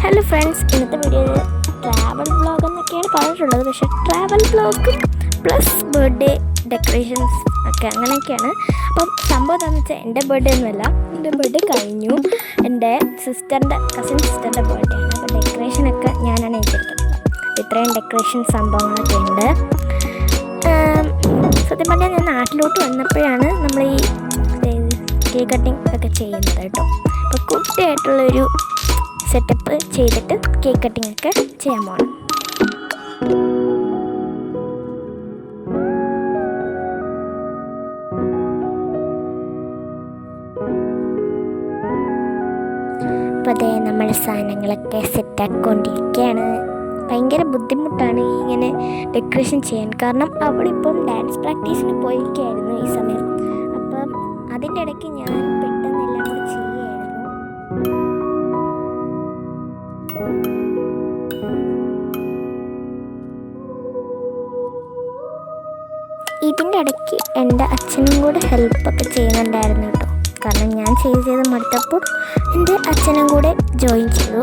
Hello friends, ഇന്നത്തെ വീഡിയോയിൽ travel vlog എന്നൊക്കെയാണ് പറഞ്ഞിട്ടുള്ളത്. പക്ഷേ ട്രാവൽ വ്ളോഗും പ്ലസ് ബർത്ത്ഡേ ഡെക്കറേഷൻസ് ഒക്കെ അങ്ങനെയൊക്കെയാണ്. അപ്പം സംഭവം എന്താണെന്ന് വെച്ചാൽ എൻ്റെ ബർത്ത്ഡേ ഒന്നുമല്ല, എൻ്റെ ബർത്ത്ഡേ കഴിഞ്ഞു. എൻ്റെ കസിൻ സിസ്റ്ററിൻ്റെ ബർത്ത്ഡേ ആണ്. അപ്പോൾ ഡെക്കറേഷനൊക്കെ ഞാനാണ് ഏറ്റെടുത്തത്. ഇത്രയും ഡെക്കറേഷൻ സംഭവങ്ങളൊക്കെ ഉണ്ട്. സത്യം പറഞ്ഞാൽ ഞാൻ നാട്ടിലോട്ട് വന്നപ്പോഴാണ് നമ്മൾ ഈ കേക്ക് കട്ടിങ് ഒക്കെ ചെയ്യുന്നത് കേട്ടോ. അപ്പോൾ കുട്ടിയായിട്ടുള്ളൊരു സെറ്റപ്പ് ചെയ്തിട്ട് കേക്ക് കട്ടിങ് ഒക്കെ ചെയ്യാൻ പോകണം. അപ്പോൾ അതേ നമ്മുടെ സാധനങ്ങളൊക്കെ സെറ്റാക്കിക്കൊണ്ടിരിക്കുകയാണ്. ഭയങ്കര ബുദ്ധിമുട്ടാണ് ഇങ്ങനെ ഡെക്കറേഷൻ ചെയ്യാൻ. കാരണം അവളിപ്പം ഡാൻസ് പ്രാക്ടീസിന് പോയിരിക്കുകയായിരുന്നു ഈ സമയം. അപ്പം അതിൻ്റെ ഇടയ്ക്ക് ഞാൻ പെട്ടെന്ന് എല്ലാം കൂടി ചെയ്യുകയായിരുന്നു. ഇതിൻ്റെ ഇടയ്ക്ക് എൻ്റെ അച്ഛനും കൂടെ ഹെൽപ്പൊക്കെ ചെയ്യുന്നുണ്ടായിരുന്നു കേട്ടോ. കാരണം ഞാൻ ചെയ്ത് മടുത്തപ്പോൾ എൻ്റെ അച്ഛനും കൂടെ ജോയിൻ ചെയ്തു.